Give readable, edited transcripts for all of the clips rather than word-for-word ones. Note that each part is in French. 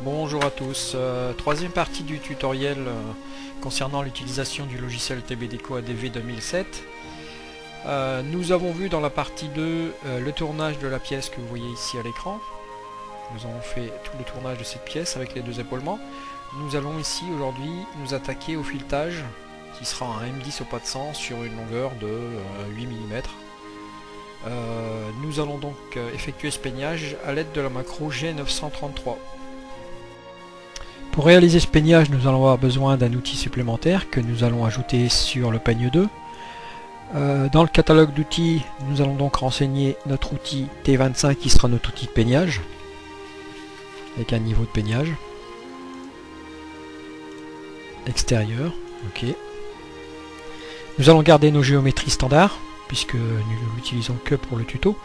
Bonjour à tous, troisième partie du tutoriel concernant l'utilisation du logiciel TBDeco ADV 2007. Nous avons vu dans la partie 2 le tournage de la pièce que vous voyez ici à l'écran. Nous avons fait tout le tournage de cette pièce avec les deux épaulements. Nous allons ici aujourd'hui nous attaquer au filetage qui sera un M10 au pas de 100 sur une longueur de 8 mm. Nous allons donc effectuer ce peignage à l'aide de la macro G933. Pour réaliser ce peignage, nous allons avoir besoin d'un outil supplémentaire que nous allons ajouter sur le peigne 2. Dans le catalogue d'outils, nous allons donc renseigner notre outil T25 qui sera notre outil de peignage, avec un niveau de peignage extérieur. Ok. Nous allons garder nos géométries standards, puisque nous ne l'utilisons que pour le tuto.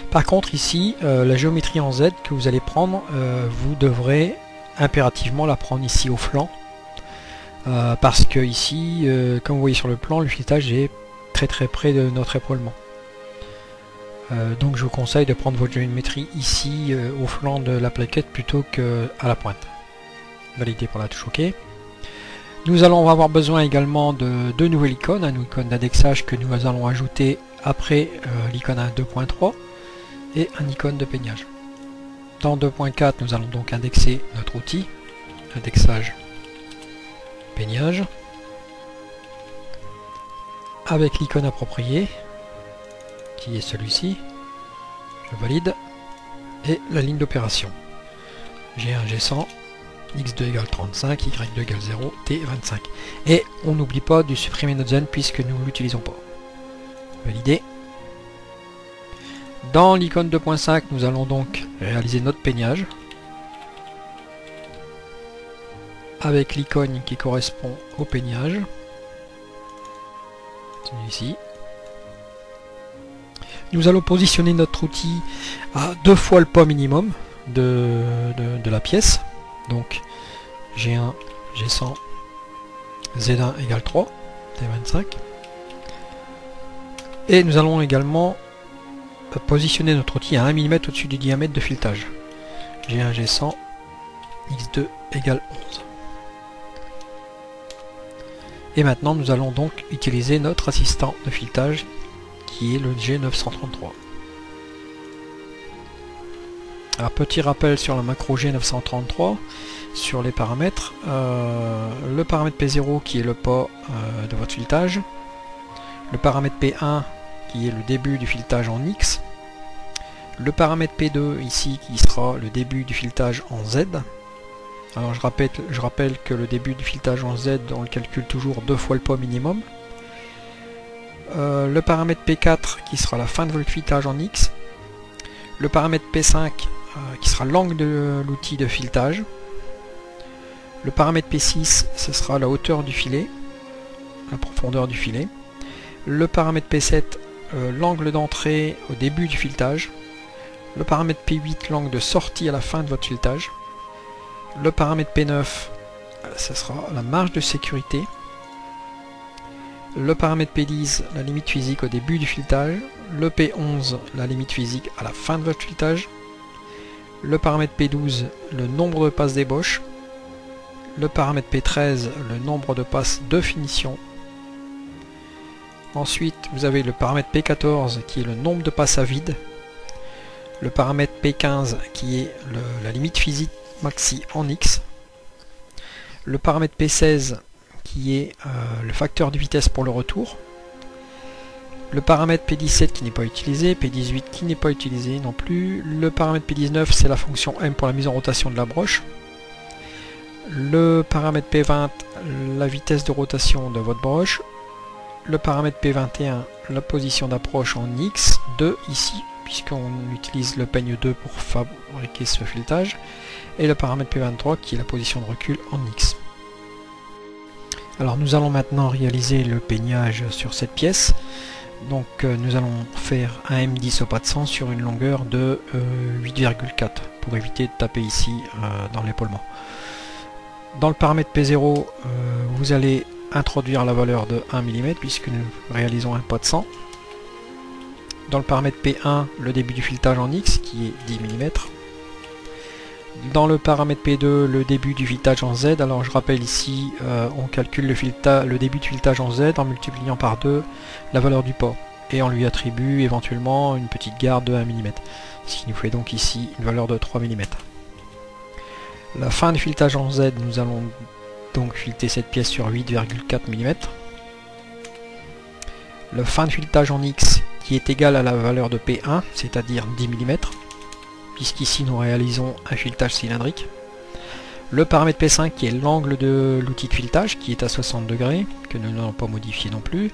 Par contre ici, la géométrie en Z que vous allez prendre, vous devrez impérativement la prendre ici au flanc, parce que ici, comme vous voyez sur le plan, le filetage est très près de notre épaulement. Donc je vous conseille de prendre votre géométrie ici au flanc de la plaquette plutôt qu'à la pointe. Validé pour la touche OK. Nous allons avoir besoin également de deux nouvelles icônes, une icône d'indexage que nous allons ajouter après l'icône 2.3 et une icône de peignage. Dans 2.4, nous allons donc indexer notre outil, indexage, peignage, avec l'icône appropriée, qui est celui-ci, je valide, et la ligne d'opération. G1, G100, X2 égale 35, Y2 égale 0, T25. Et on n'oublie pas de supprimer notre zen puisque nous ne l'utilisons pas. Validé. Dans l'icône 2.5, nous allons donc réaliser notre peignage avec l'icône qui correspond au peignage, celui-ci. Nous allons positionner notre outil à 2 fois le poids minimum de la pièce, donc G1, G100, Z1 égale 3, T25. Et nous allons également positionner notre outil à 1 mm au-dessus du diamètre de filetage. G1, G100, X2 égale 11. Et maintenant nous allons donc utiliser notre assistant de filetage qui est le G933. Alors petit rappel sur la macro G933 sur les paramètres. Le paramètre P0 qui est le pas de votre filetage. Le paramètre P1 qui est le début du filetage en X, le paramètre P2 ici qui sera le début du filetage en Z. Alors je rappelle que le début du filetage en Z on le calcule toujours 2 fois le poids minimum. Le paramètre P4 qui sera la fin de votre filetage en X, le paramètre P5 qui sera l'angle de l'outil de filetage, le paramètre P6 ce sera la hauteur du filet, la profondeur du filet, le paramètre P7 l'angle d'entrée au début du filetage, le paramètre P8 l'angle de sortie à la fin de votre filetage, le paramètre P9 ce sera la marge de sécurité, le paramètre P10 la limite physique au début du filetage, le P11 la limite physique à la fin de votre filetage, le paramètre P12 le nombre de passes d'ébauche, le paramètre P13 le nombre de passes de finition. Ensuite, vous avez le paramètre P14 qui est le nombre de passes à vide, le paramètre P15 qui est la limite physique maxi en X, le paramètre P16 qui est le facteur de vitesse pour le retour, le paramètre P17 qui n'est pas utilisé, P18 qui n'est pas utilisé non plus, le paramètre P19 c'est la fonction M pour la mise en rotation de la broche, le paramètre P20 la vitesse de rotation de votre broche, le paramètre P21 la position d'approche en X2 ici puisqu'on utilise le peigne 2 pour fabriquer ce filetage, et le paramètre P23 qui est la position de recul en X. Alors nous allons maintenant réaliser le peignage sur cette pièce. Donc nous allons faire un M10 au pas de 100 sur une longueur de 8,4 pour éviter de taper ici dans l'épaulement. Dans le paramètre P0 vous allez introduire la valeur de 1 mm puisque nous réalisons un pas de 100. Dans le paramètre P1 le début du filetage en X qui est 10 mm. Dans le paramètre P2, le début du filetage en Z. Alors je rappelle ici, on calcule le début de filetage en Z en multipliant par 2 la valeur du port. Et on lui attribue éventuellement une petite garde de 1 mm. Ce qui nous fait donc ici une valeur de 3 mm. La fin du filetage en Z, nous allons donc fileter cette pièce sur 8,4 mm. Le fin de filetage en X qui est égal à la valeur de P1, c'est-à-dire 10 mm, puisqu'ici nous réalisons un filetage cylindrique. Le paramètre P5 qui est l'angle de l'outil de filetage qui est à 60 degrés, que nous n'allons pas modifier non plus.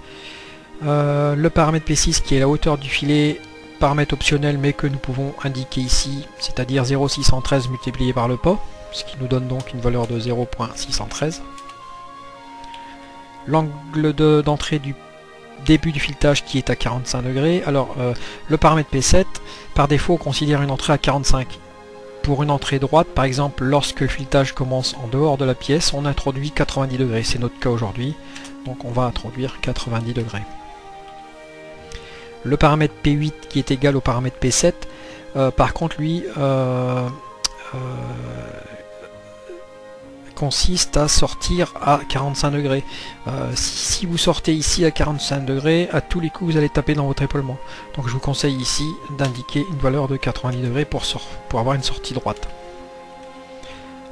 Le paramètre P6 qui est la hauteur du filet, paramètre optionnel mais que nous pouvons indiquer ici, c'est-à-dire 0,613 multiplié par le pas, ce qui nous donne donc une valeur de 0,613. L'angle d'entrée du début du filetage qui est à 45 degrés. Alors le paramètre P7, par défaut on considère une entrée à 45. Pour une entrée droite, par exemple, lorsque le filetage commence en dehors de la pièce, on introduit 90 degrés. C'est notre cas aujourd'hui, donc on va introduire 90 degrés. Le paramètre P8 qui est égal au paramètre P7, par contre lui consiste à sortir à 45 degrés. Si vous sortez ici à 45 degrés, à tous les coups vous allez taper dans votre épaulement. Donc je vous conseille ici d'indiquer une valeur de 90 degrés pour avoir une sortie droite.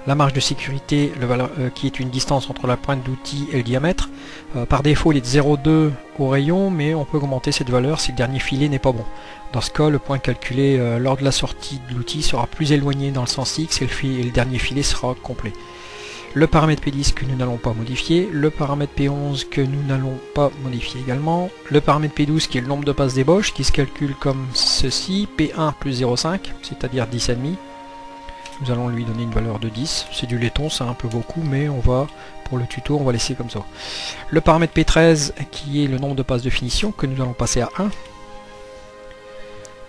La marge de sécurité, qui est une distance entre la pointe d'outil et le diamètre. Par défaut il est de 0,2 au rayon, mais on peut augmenter cette valeur si le dernier filet n'est pas bon. Dans ce cas, le point calculé lors de la sortie de l'outil sera plus éloigné dans le sens X et le dernier filet sera complet. Le paramètre P10 que nous n'allons pas modifier, le paramètre P11 que nous n'allons pas modifier également, le paramètre P12 qui est le nombre de passes d'ébauche qui se calcule comme ceci, P1 plus 0,5, c'est-à-dire 10,5. Nous allons lui donner une valeur de 10, c'est du laiton, c'est un peu beaucoup, mais on va, pour le tuto, on va laisser comme ça. Le paramètre P13 qui est le nombre de passes de finition que nous allons passer à 1.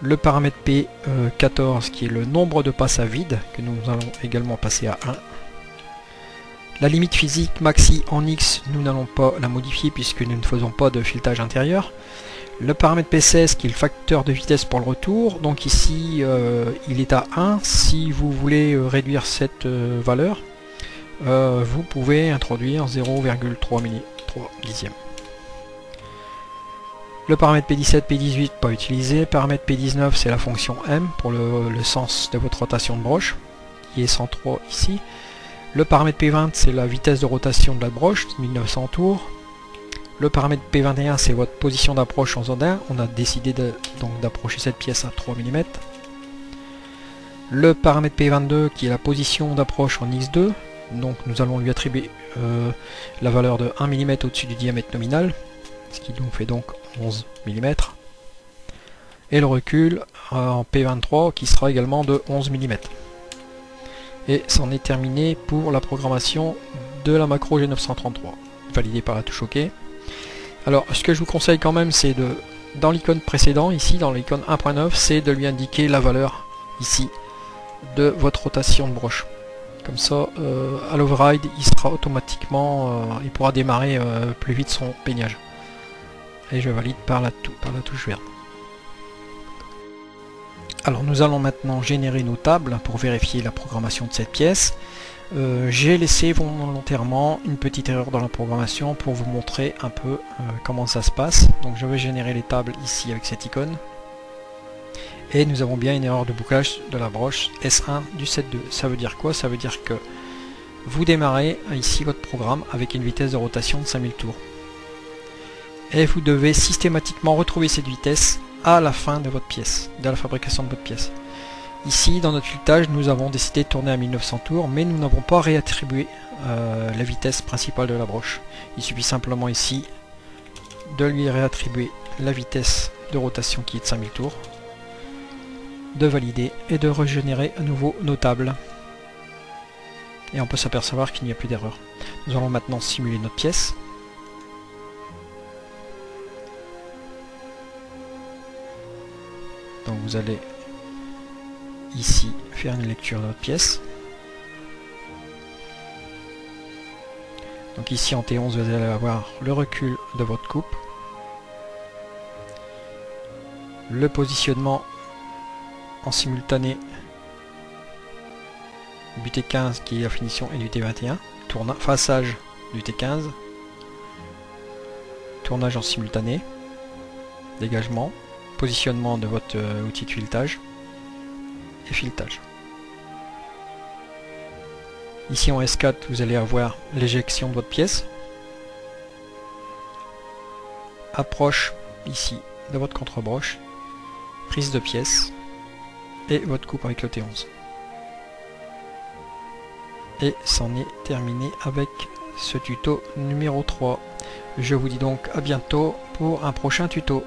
Le paramètre P14 qui est le nombre de passes à vide que nous allons également passer à 1. La limite physique maxi en X, nous n'allons pas la modifier puisque nous ne faisons pas de filetage intérieur. Le paramètre P16 qui est le facteur de vitesse pour le retour, donc ici il est à 1. Si vous voulez réduire cette valeur, vous pouvez introduire 0,3 dixième. Le paramètre P17, P18 pas utilisé. Paramètre P19 c'est la fonction M pour le sens de votre rotation de broche qui est 103 ici. Le paramètre P20 c'est la vitesse de rotation de la broche, 1900 tours. Le paramètre P21 c'est votre position d'approche en zone 1. On a décidé donc d'approcher cette pièce à 3 mm. Le paramètre P22 qui est la position d'approche en X2. Donc nous allons lui attribuer la valeur de 1 mm au-dessus du diamètre nominal, ce qui nous fait donc 11 mm. Et le recul en P23 qui sera également de 11 mm. Et c'en est terminé pour la programmation de la macro G933, validée par la touche OK. Alors ce que je vous conseille quand même, c'est dans l'icône précédent, ici dans l'icône 1.9, c'est de lui indiquer la valeur ici de votre rotation de broche. Comme ça, à l'override, il sera automatiquement, il pourra démarrer plus vite son peignage. Et je valide par la touche verte. Alors nous allons maintenant générer nos tables pour vérifier la programmation de cette pièce. J'ai laissé volontairement une petite erreur dans la programmation pour vous montrer un peu comment ça se passe. Donc je vais générer les tables ici avec cette icône. Et nous avons bien une erreur de bouclage de la broche S1 du set 2. Ça veut dire quoi? Ça veut dire que vous démarrez ici votre programme avec une vitesse de rotation de 5000 tours. Et vous devez systématiquement retrouver cette vitesse à la fin de votre pièce, de la fabrication de votre pièce. Ici, dans notre filetage, nous avons décidé de tourner à 1900 tours, mais nous n'avons pas réattribué la vitesse principale de la broche. Il suffit simplement ici de lui réattribuer la vitesse de rotation qui est de 5000 tours, de valider et de régénérer à nouveau nos tables. Et on peut s'apercevoir qu'il n'y a plus d'erreur. Nous allons maintenant simuler notre pièce. Donc vous allez ici faire une lecture de notre pièce. Donc ici en T11 vous allez avoir le recul de votre coupe, le positionnement en simultané du T15 qui est la finition et du T21, façage du T15, tournage en simultané, dégagement, positionnement de votre outil de filetage et filetage. Ici en S4 vous allez avoir l'éjection de votre pièce, approche ici de votre contre-broche, prise de pièce et votre coupe avec le T11. Et c'en est terminé avec ce tuto numéro 3. Je vous dis donc à bientôt pour un prochain tuto.